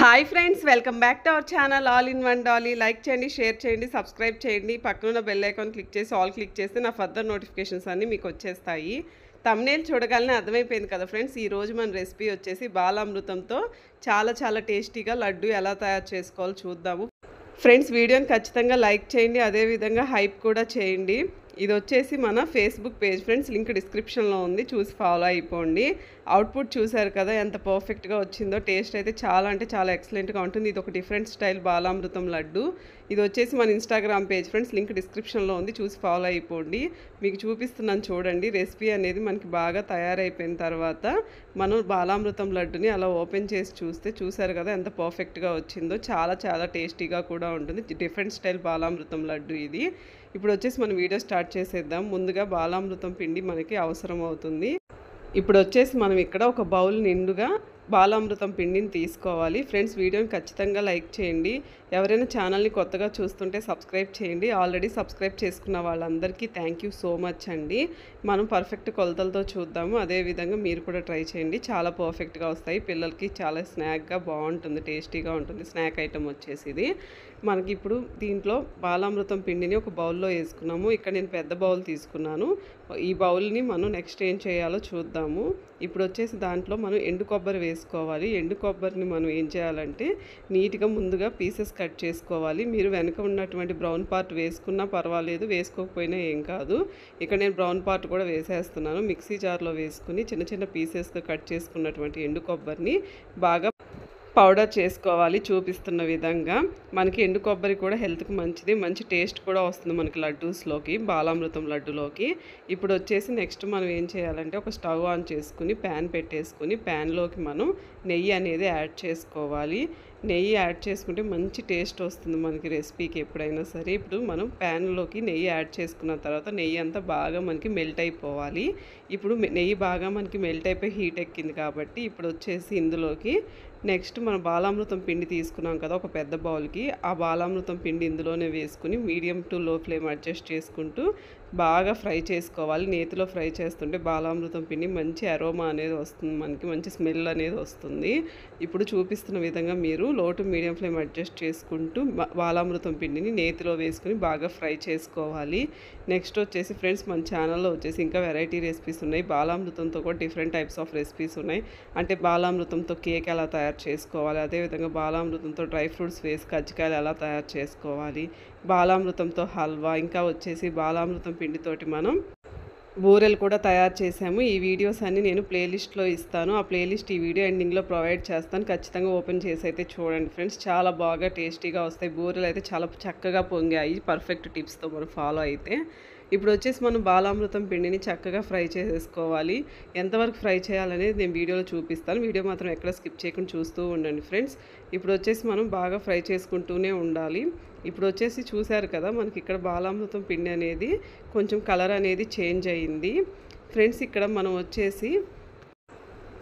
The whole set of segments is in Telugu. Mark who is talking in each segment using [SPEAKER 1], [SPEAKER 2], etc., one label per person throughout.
[SPEAKER 1] Hi friends, welcome back to our channel all in one Dolly. Like చేయండి, షేర్ చేయండి, సబ్స్క్రైబ్ చేయండి. పక్కనున్న బెల్ ఐకాన్ క్లిక్ చేసి ఆల్ క్లిక్ చేస్తే నా ఫర్దర్ నోటిఫికేషన్స్ అన్నీ మీకు వచ్చేస్తాయి. థంబ్నెయిల్ చూడగానే అర్థమైపోయింది కదా ఫ్రెండ్స్. ఈరోజు మన రెసిపీ వచ్చేసి బాలామృతంతో చాలా టేస్టీగా లడ్డు ఎలా తయారు చేసుకోవాలో చూద్దాము. ఫ్రెండ్స్, వీడియోని ఖచ్చితంగా లైక్ చేయండి, అదేవిధంగా హైప్ కూడా చేయండి. ఇది వచ్చేసి మన ఫేస్బుక్ పేజ్ ఫ్రెండ్స్, లింక్ డిస్క్రిప్షన్లో ఉంది, చూసి ఫాలో అయిపోండి. అవుట్పుట్ చూసారు కదా ఎంత పర్ఫెక్ట్గా వచ్చిందో. టేస్ట్ అయితే చాలా ఎక్సలెంట్గా ఉంటుంది. ఇది ఒక డిఫరెంట్ స్టైల్ బాలామృతం లడ్డు. ఇది వచ్చేసి మన ఇన్స్టాగ్రామ్ పేజ్ ఫ్రెండ్స్, లింక్ డిస్క్రిప్షన్లో ఉంది, చూసి ఫాలో అయిపోండి. మీకు చూపిస్తున్నాను చూడండి. రెసిపీ అనేది మనకి బాగా తయారైపోయిన తర్వాత మనం బాలామృతం లడ్డుని అలా ఓపెన్ చేసి చూసారు కదా ఎంత పర్ఫెక్ట్గా వచ్చిందో. చాలా టేస్టీగా కూడా ఉంటుంది. డిఫరెంట్ స్టైల్ బాలామృతం లడ్డు ఇది. ఇప్పుడు వచ్చేసి మనం వీడియో స్టార్ట్ చేసేద్దాం. ముందుగా బాలామృతం పిండి మనకి అవసరం అవుతుంది. ఇప్పుడు వచ్చేసి మనం ఇక్కడ ఒక బౌల్ నిండుగా బాలామృతం పిండిని తీసుకోవాలి. ఫ్రెండ్స్, వీడియోని ఖచ్చితంగా లైక్ చేయండి. ఎవరైనా ఛానల్ని కొత్తగా చూస్తుంటే సబ్స్క్రైబ్ చేయండి. ఆల్రెడీ సబ్స్క్రైబ్ చేసుకున్న వాళ్ళందరికీ థ్యాంక్ యూ సో మచ్ అండి. మనం పర్ఫెక్ట్ కొలతలతో చూద్దాము. అదేవిధంగా మీరు కూడా ట్రై చేయండి. చాలా పర్ఫెక్ట్గా వస్తాయి. పిల్లలకి చాలా స్నాక్గా బాగుంటుంది, టేస్టీగా ఉంటుంది. స్నాక్ ఐటమ్ వచ్చేసి ఇది. మనకి ఇప్పుడు దీంట్లో బాలామృతం పిండిని ఒక బౌల్లో వేసుకున్నాము. ఇక్కడ నేను పెద్ద బౌల్ తీసుకున్నాను. ఈ బౌల్ని మనం నెక్స్ట్ ఏం చేయాలో చూద్దాము. ఇప్పుడు వచ్చేసి దాంట్లో మనం ఎండు కొబ్బరి వేసుకోవాలి. ఎండు కొబ్బరిని మనం ఏం చేయాలంటే నీట్గా ముందుగా పీసెస్ కట్ చేసుకోవాలి. మీరు వెనక ఉన్నటువంటి బ్రౌన్ పార్ట్ వేసుకున్నా పర్వాలేదు, వేసుకోకపోయినా ఏం కాదు. ఇక్కడ నేను బ్రౌన్ పార్ట్ కూడా వేసేస్తున్నాను. మిక్సీ జార్లో వేసుకుని చిన్న పీసెస్గా కట్ చేసుకున్నటువంటి ఎండు కొబ్బరిని బాగా పౌడర్ చేసుకోవాలి చూపిస్తున్న విధంగా. మనకి ఎండు కొబ్బరి కూడా హెల్త్కి మంచిది, మంచి టేస్ట్ కూడా వస్తుంది మనకి లడ్డూస్లోకి, బాలామృతం లడ్డులోకి. ఇప్పుడు వచ్చేసి నెక్స్ట్ మనం ఏం చేయాలంటే ఒక స్టవ్ ఆన్ చేసుకుని ప్యాన్ పెట్టేసుకుని ప్యాన్లోకి మనం నెయ్యి అనేది యాడ్ చేసుకోవాలి. నెయ్యి యాడ్ చేసుకుంటే మంచి టేస్ట్ వస్తుంది మనకి రెసిపీకి ఎప్పుడైనా సరే. ఇప్పుడు మనం ప్యాన్లోకి నెయ్యి యాడ్ చేసుకున్న తర్వాత నెయ్యి అంతా బాగా మనకి మెల్ట్ అయిపోవాలి. ఇప్పుడు నెయ్యి బాగా మనకి మెల్ట్ అయిపోయి హీట్ ఎక్కింది కాబట్టి ఇప్పుడు వచ్చేసి ఇందులోకి నెక్స్ట్ మనం బాలామృతం పిండి తీసుకున్నాం కదా ఒక పెద్ద బౌల్కి, ఆ బాలామృతం పిండి ఇందులోనే వేసుకుని మీడియం టు లో ఫ్లేమ్ అడ్జస్ట్ చేసుకుంటూ బాగా ఫ్రై చేసుకోవాలి. నేతిలో ఫ్రై చేస్తుంటే బాలామృతం పిండి మంచి అరోమా అనేది వస్తుంది, మనకి మంచి స్మెల్ అనేది వస్తుంది. ఇప్పుడు చూపిస్తున్న విధంగా మీరు లో టు మీడియం ఫ్లేమ్ అడ్జస్ట్ చేసుకుంటూ బాలామృతం పిండిని నేతిలో వేసుకుని బాగా ఫ్రై చేసుకోవాలి. నెక్స్ట్ వచ్చేసి ఫ్రెండ్స్, మన ఛానల్లో వచ్చేసి ఇంకా వెరైటీ రెసిపీస్ ఉన్నాయి. బాలామృతంతో కూడా డిఫరెంట్ టైప్స్ ఆఫ్ రెసిపీస్ ఉన్నాయి. అంటే బాలామృతంతో కేక్ ఎలా తయారు చేసుకోవాలి, అదేవిధంగా బాలామృతంతో డ్రై ఫ్రూట్స్ వేసి కజ్జికాయలు ఎలా తయారు చేసుకోవాలి, బాలామృతంతో హల్వా, ఇంకా వచ్చేసి బాలామృతం పిండితోటి మనం బూరెలు కూడా తయారు చేసాము. ఈ వీడియోస్ అన్నీ నేను ప్లేలిస్ట్లో ఇస్తాను. ఆ ప్లేలిస్ట్ ఈ వీడియో ఎండింగ్లో ప్రొవైడ్ చేస్తాను. ఖచ్చితంగా ఓపెన్ చేసి అయితే చూడండి ఫ్రెండ్స్. చాలా బాగా టేస్టీగా వస్తాయి. బూరెలు అయితే చాలా చక్కగా పొంగాయి పర్ఫెక్ట్ టిప్స్తో మనం ఫాలో అయితే. ఇప్పుడు వచ్చేసి మనం బాలామృతం పిండిని చక్కగా ఫ్రై చేసేసుకోవాలి. ఎంతవరకు ఫ్రై చేయాలనేది నేను వీడియోలో చూపిస్తాను. వీడియో మాత్రం ఎక్కడ స్కిప్ చేయకుండా చూస్తూ ఉండండి ఫ్రెండ్స్. ఇప్పుడు వచ్చేసి మనం బాగా ఫ్రై చేసుకుంటూనే ఉండాలి. ఇప్పుడు వచ్చేసి చూశారు కదా మనకి ఇక్కడ బాలామృతం పిండి అనేది కొంచెం కలర్ అనేది చేంజ్ అయ్యింది ఫ్రెండ్స్. ఇక్కడ మనం వచ్చేసి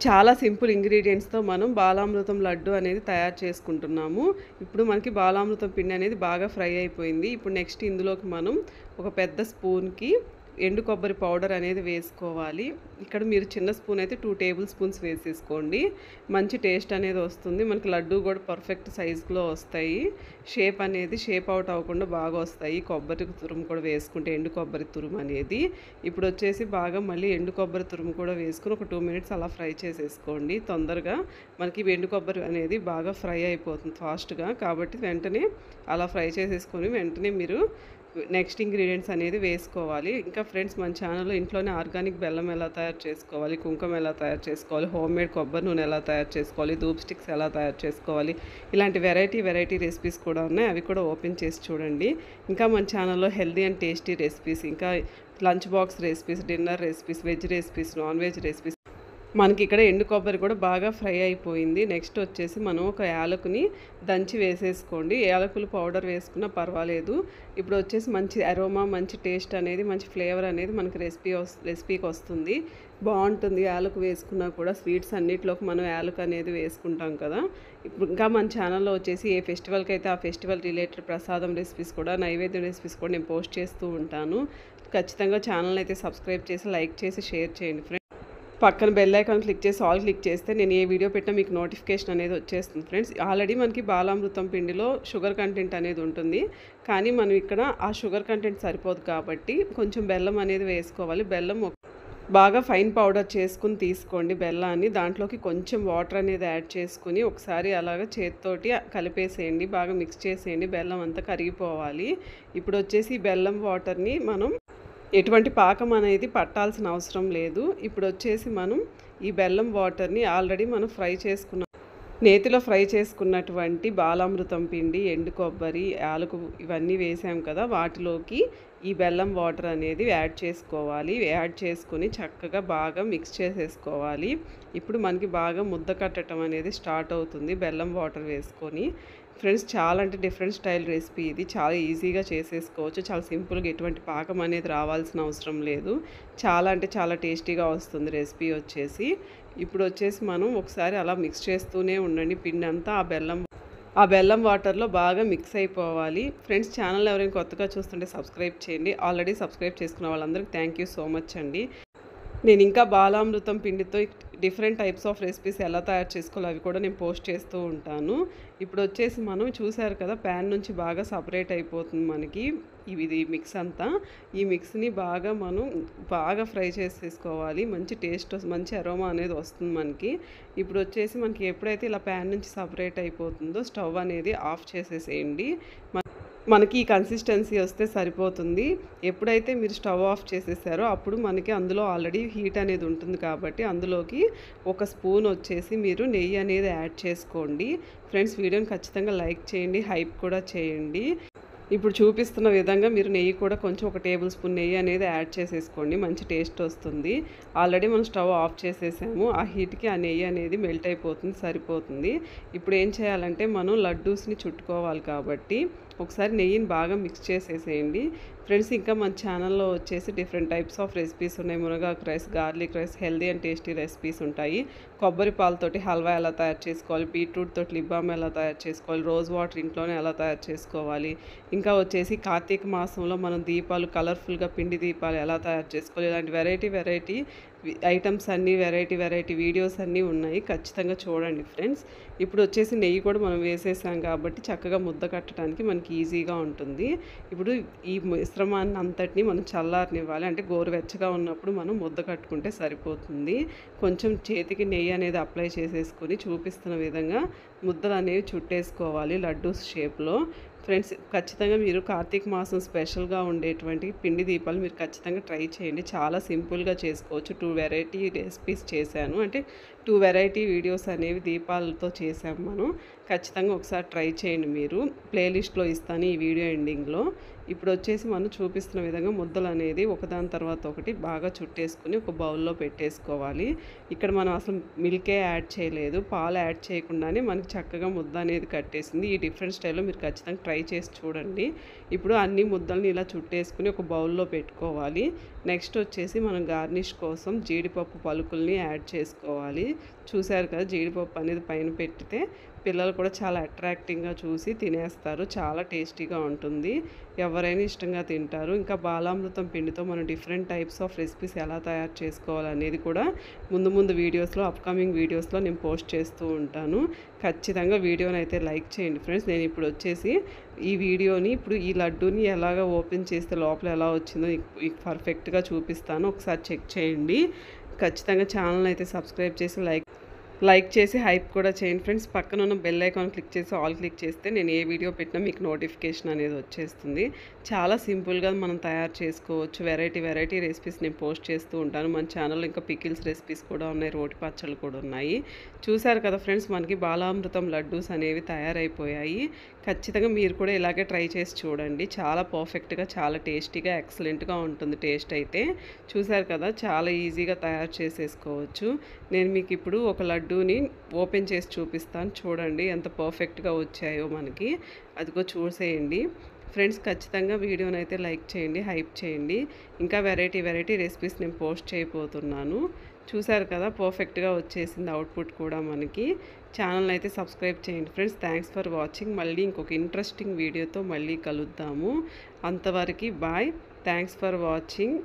[SPEAKER 1] చాలా సింపుల్ ఇంగ్రీడియంట్స్తో మనం బాలామృతం లడ్డు అనేది తయారు చేసుకుంటున్నాము. ఇప్పుడు మనకి బాలామృతం పిండి అనేది బాగా ఫ్రై అయిపోయింది. ఇప్పుడు నెక్స్ట్ ఇందులోకి మనం ఒక పెద్ద స్పూన్కి ఎండు కొబ్బరి పౌడర్ అనేది వేసుకోవాలి. ఇక్కడ మీరు చిన్న స్పూన్ అయితే 2 టేబుల్ స్పూన్స్ వేసేసుకోండి. మంచి టేస్ట్ అనేది వస్తుంది. మనకి లడ్డు కూడా పర్ఫెక్ట్ సైజులో వస్తాయి. షేప్ అవుట్ అవ్వకుండా బాగా వస్తాయి. కొబ్బరి తురుము కూడా వేసుకుంటే ఎండు కొబ్బరి తురుము అనేది. ఇప్పుడు వచ్చేసి బాగా మళ్ళీ ఎండు కొబ్బరి తురుము కూడా వేసుకుని ఒక 2 మినిట్స్ అలా ఫ్రై చేసేసుకోండి. తొందరగా మనకి ఎండు కొబ్బరి అనేది బాగా ఫ్రై అయిపోతుంది ఫాస్ట్గా. కాబట్టి వెంటనే అలా ఫ్రై చేసేసుకొని వెంటనే మీరు నెక్స్ట్ ఇంగ్రీడియంట్స్ అనేది వేసుకోవాలి. ఇంకా ఫ్రెండ్స్, మన ఛానల్లో ఇంట్లోనే ఆర్గానిక్ బెల్లం ఎలా తయారు చేసుకోవాలి, కుంకుమ ఎలా తయారు చేసుకోవాలి, హోమ్మేడ్ కొబ్బరి నూనె ఎలా తయారు చేసుకోవాలి, ధూప్ స్టిక్స్ ఎలా తయారు చేసుకోవాలి, ఇలాంటి వెరైటీ రెసిపీస్ కూడా ఉన్నాయి. అవి కూడా ఓపెన్ చేసి చూడండి. ఇంకా మన ఛానల్లో హెల్దీ అండ్ టేస్టీ రెసిపీస్, ఇంకా lunch box recipes, dinner recipes, veg recipes, non veg recipes. మనకి ఇక్కడ ఎండు కొబ్బరి కూడా బాగా ఫ్రై అయిపోయింది. నెక్స్ట్ వచ్చేసి మనం ఒక యాలకుని దంచి వేసేసుకోండి. యాలకులు పౌడర్ వేసుకున్నా పర్వాలేదు. ఇప్పుడు వచ్చేసి మంచి అరోమా, మంచి టేస్ట్ అనేది, మంచి ఫ్లేవర్ అనేది మనకి రెసిపీకి వస్తుంది. బాగుంటుంది యాలకు వేసుకున్నా కూడా. స్వీట్స్ అన్నిటిలోకి మనం యాలకు అనేది వేసుకుంటాం కదా. ఇప్పుడు ఇంకా మన ఛానల్లో వచ్చేసి ఏ ఫెస్టివల్కి అయితే ఆ ఫెస్టివల్ రిలేటెడ్ ప్రసాదం రెసిపీస్ కూడా, నైవేద్యం రెసిపీస్ కూడా నేను పోస్ట్ చేస్తూ ఉంటాను. ఖచ్చితంగా ఛానల్ అయితే సబ్స్క్రైబ్ చేసి లైక్ చేసి షేర్ చేయండి ఫ్రెండ్స్. పక్కన బెల్ ఐకాన్ క్లిక్ చేసి ఆల్ క్లిక్ చేస్తే నేను ఏ వీడియో పెట్టినా మీకు నోటిఫికేషన్ అనేది వచ్చేస్తుంది ఫ్రెండ్స్. ఆల్రెడీ మనకి బాలామృతం పిండిలో షుగర్ కంటెంట్ అనేది ఉంటుంది, కానీ మనం ఇక్కడ ఆ షుగర్ కంటెంట్ సరిపోదు కాబట్టి కొంచెం బెల్లం అనేది వేసుకోవాలి. బెల్లం బాగా ఫైన్ పౌడర్ చేసుకుని తీసుకోండి బెల్లాన్ని. దాంట్లోకి కొంచెం వాటర్ అనేది యాడ్ చేసుకుని ఒకసారి అలాగ చేతితోటి కలిపేసేయండి, బాగా మిక్స్ చేసేయండి. బెల్లం అంతా కరిగిపోవాలి. ఇప్పుడు వచ్చేసి ఈ బెల్లం వాటర్ని మనం ఎటువంటి పాకం అనేది పట్టాల్సిన అవసరం లేదు. ఇప్పుడు వచ్చేసి మనం ఈ బెల్లం వాటర్ని ఆల్రెడీ మనం నేతిలో ఫ్రై చేసుకున్నటువంటి బాలామృతం పిండి, ఎండు కొబ్బరి, యాలకు ఇవన్నీ వేసాం కదా, వాటిలోకి ఈ బెల్లం వాటర్ అనేది యాడ్ చేసుకోవాలి. యాడ్ చేసుకొని చక్కగా బాగా మిక్స్ చేసేసుకోవాలి. ఇప్పుడు మనకి బాగా ముద్ద కట్టడం అనేది స్టార్ట్ అవుతుంది బెల్లం వాటర్ వేసుకొని. ఫ్రెండ్స్, చాలా అంటే డిఫరెంట్ స్టైల్ రెసిపీ ఇది. చాలా ఈజీగా చేసేసుకోవచ్చు, చాలా సింపుల్గా, ఎటువంటి పాకం అనేది రావాల్సిన అవసరం లేదు. చాలా అంటే చాలా టేస్టీగా వస్తుంది రెసిపీ వచ్చేసి. ఇప్పుడు వచ్చేసి మనం ఒకసారి అలా మిక్స్ చేస్తూనే ఉండండి. పిండి అంతా ఆ బెల్లం వాటర్లో బాగా మిక్స్ అయిపోవాలి. ఫ్రెండ్స్, ఛానల్ ఎవరైనా కొత్తగా చూస్తుంటే సబ్స్క్రైబ్ చేయండి. ఆల్రెడీ సబ్స్క్రైబ్ చేసుకున్న వాళ్ళందరికీ థ్యాంక్ యూ సో మచ్ అండి. నేను ఇంకా బాలామృతం పిండితో డిఫరెంట్ టైప్స్ ఆఫ్ రెసిపీస్ ఎలా తయారు చేసుకోవాలో అవి కూడా నేను పోస్ట్ చేస్తూ ఉంటాను. ఇప్పుడు వచ్చేసి మనం చూసారు కదా, ప్యాన్ నుంచి బాగా సపరేట్ అయిపోతుంది మనకి ఇది మిక్స్ అంతా. ఈ మిక్స్ని బాగా ఫ్రై చేసేసుకోవాలి. మంచి టేస్ట్, మంచి అరోమా అనేది వస్తుంది మనకి. ఇప్పుడు వచ్చేసి మనకి ఎప్పుడైతే ఇలా ప్యాన్ నుంచి సపరేట్ అయిపోతుందో స్టవ్ అనేది ఆఫ్ చేసేసేయండి. మనకి ఈ కన్సిస్టెన్సీ వస్తే సరిపోతుంది. ఎప్పుడైతే మీరు స్టవ్ ఆఫ్ చేసేసారో అప్పుడు మనకి అందులో ఆల్రెడీ హీట్ అనేది ఉంటుంది కాబట్టి అందులోకి ఒక స్పూన్ వచ్చేసి మీరు నెయ్యి అనేది యాడ్ చేసుకోండి. ఫ్రెండ్స్, వీడియోని ఖచ్చితంగా లైక్ చేయండి, హైప్ కూడా చేయండి. ఇప్పుడు చూపిస్తున్న విధంగా మీరు నెయ్యి కూడా కొంచెం ఒక టేబుల్ స్పూన్ నెయ్యి అనేది యాడ్ చేసేసుకోండి, మంచి టేస్ట్ వస్తుంది. ఆల్రెడీ మనం స్టవ్ ఆఫ్ చేసేసాము, ఆ హీట్కి ఆ నెయ్యి అనేది మెల్ట్ అయిపోతుంది, సరిపోతుంది. ఇప్పుడు ఏం చేయాలంటే మనం లడ్డూస్ని చుట్టుకోవాలి కాబట్టి ఒకసారి నెయ్యిని బాగా మిక్స్ చేసేసేయండి. ఫ్రెండ్స్, ఇంకా మన ఛానల్లో వచ్చేసి డిఫరెంట్ టైప్స్ ఆఫ్ రెసిపీస్ ఉన్నాయి. మునగాకు rice, garlic rice, healthy and tasty recipes ఉంటాయి. కొబ్బరి పాలతోటి హల్వా ఎలా తయారు చేసుకోవాలి, బీట్రూట్ తోటి లిప్ బామ్ ఎలా తయారు చేసుకోవాలి, రోజ్ వాటర్ ఇంట్లోనే ఎలా తయారు చేసుకోవాలి, ఇంకా వచ్చేసి కార్తీక మాసంలో మనం దీపాలు కలర్ఫుల్గా పిండి దీపాలు ఎలా తయారు చేసుకోవాలి, ఇలాంటి వెరైటీ ఐటమ్స్ అన్నీ వెరైటీ వీడియోస్ అన్నీ ఉన్నాయి. ఖచ్చితంగా చూడండి ఫ్రెండ్స్. ఇప్పుడు వచ్చేసి నెయ్యి కూడా మనం వేసేసాం కాబట్టి చక్కగా ముద్ద కట్టడానికి మనకి ఈజీగా ఉంటుంది. ఇప్పుడు ఈ మిశ్రమాన్ని అంతటిని మనం చల్లారనివ్వాలి. అంటే గోరువెచ్చగా ఉన్నప్పుడు మనం ముద్ద కట్టుకుంటే సరిపోతుంది. కొంచెం చేతికి నెయ్యి అనేది అప్లై చేసేసుకొని చూపిస్తున్న విధంగా ముద్దలు అనేవి చుట్టేసుకోవాలి లడ్డూస్ షేప్లో. ఫ్రెండ్స్, ఖచ్చితంగా మీరు కార్తీక మాసం స్పెషల్గా ఉండేటువంటి పిండి దీపాలు మీరు ఖచ్చితంగా ట్రై చేయండి. చాలా సింపుల్గా చేసుకోవచ్చు. 2 వెరైటీ రెసిపీస్ చేశాను, అంటే 2 వెరైటీ వీడియోస్ అనేవి దీపాలతో చేసాము మనం. ఖచ్చితంగా ఒకసారి ట్రై చేయండి మీరు. ప్లేలిస్ట్లో ఇస్తాను ఈ వీడియో ఎండింగ్లో. ఇప్పుడు వచ్చేసి మనం చూపిస్తున్న విధంగా ముద్దలు అనేది ఒకదాని తర్వాత ఒకటి బాగా చుట్టేసుకుని ఒక బౌల్లో పెట్టేసుకోవాలి. ఇక్కడ మనం అసలు మిల్కే యాడ్ చేయలేదు, పాలు యాడ్ చేయకుండానే మనకి చక్కగా ముద్ద అనేది కట్టేసింది. ఈ డిఫరెంట్ స్టైల్లో మీరు ఖచ్చితంగా ట్రై చేసి చూడండి. ఇప్పుడు అన్ని ముద్దల్ని ఇలా చుట్టేసుకుని ఒక బౌల్లో పెట్టుకోవాలి. నెక్స్ట్ వచ్చేసి మనం గార్నిష్ కోసం జీడిపప్పు పలుకుల్ని యాడ్ చేసుకోవాలి. చూశారు కదా, జీడిపప్పు అనేది పైన పెట్టితే పిల్లలు కూడా చాలా అట్రాక్టింగ్గా చూసి తినేస్తారు. చాలా టేస్టీగా ఉంటుంది, ఎవరైనా ఇష్టంగా తింటారు. ఇంకా బాలామృతం పిండితో మనం డిఫరెంట్ టైప్స్ ఆఫ్ రెసిపీస్ ఎలా తయారు చేసుకోవాలనేది కూడా ముందు వీడియోస్లో, అప్కమింగ్ వీడియోస్లో నేను పోస్ట్ చేస్తూ ఉంటాను. ఖచ్చితంగా వీడియోని అయితే లైక్ చేయండి ఫ్రెండ్స్. నేను ఇప్పుడు వచ్చేసి ఈ లడ్డూని ఎలాగ ఓపెన్ చేస్తే లోపల ఎలా వచ్చిందో పర్ఫెక్ట్గా చూపిస్తాను. ఒకసారి చెక్ చేయండి. ఖచ్చితంగా ఛానల్ అయితే సబ్స్క్రైబ్ చేసి లైక్ చేసి హైప్ కూడా చేయండి ఫ్రెండ్స్. పక్కన ఉన్న బెల్ ఐకాన్ క్లిక్ చేసి ఆల్ క్లిక్ చేస్తే నేను ఏ వీడియో పెట్టినా మీకు నోటిఫికేషన్ అనేది వచ్చేస్తుంది. చాలా సింపుల్గా మనం తయారు చేసుకోవచ్చు. వెరైటీ రెసిపీస్ నేను పోస్ట్ చేస్తూ ఉంటాను. మన ఛానల్లో ఇంకా పికిల్స్ రెసిపీస్ కూడా ఉన్నాయి, రోటి పచ్చళ్ళు కూడా ఉన్నాయి. చూసారు కదా ఫ్రెండ్స్, మనకి బాలామృతం లడ్డూస్ అనేవి తయారైపోయాయి. ఖచ్చితంగా మీరు కూడా ఇలాగే ట్రై చేసి చూడండి. చాలా పర్ఫెక్ట్గా, చాలా టేస్టీగా, ఎక్సలెంట్గా ఉంటుంది టేస్ట్ అయితే. చూసారు కదా, చాలా ఈజీగా తయారు చేసేసుకోవచ్చు. నేను మీకు ఇప్పుడు ఒక లడ్డూని ఓపెన్ చేసి చూపిస్తాను. చూడండి ఎంత పర్ఫెక్ట్గా వచ్చాయో మనకి. అదిగో చూసేయండి ఫ్రెండ్స్. ఖచ్చితంగా వీడియోని అయితే లైక్ చేయండి, హైప్ చేయండి. ఇంకా వెరైటీ రెసిపీస్ నేను పోస్ట్ చేయబోతున్నాను. చూసారు కదా, పర్ఫెక్ట్గా వచ్చేసింది అవుట్పుట్ కూడా మనకి. ఛానల్ అయితే సబ్స్క్రైబ్ చేయండి ఫ్రెండ్స్. Thanks for watching. మళ్ళీ ఇంకొక ఇంట్రెస్టింగ్ వీడియోతో మళ్ళీ కలుద్దాము. అంతవరకు బాయ్. Thanks for watching.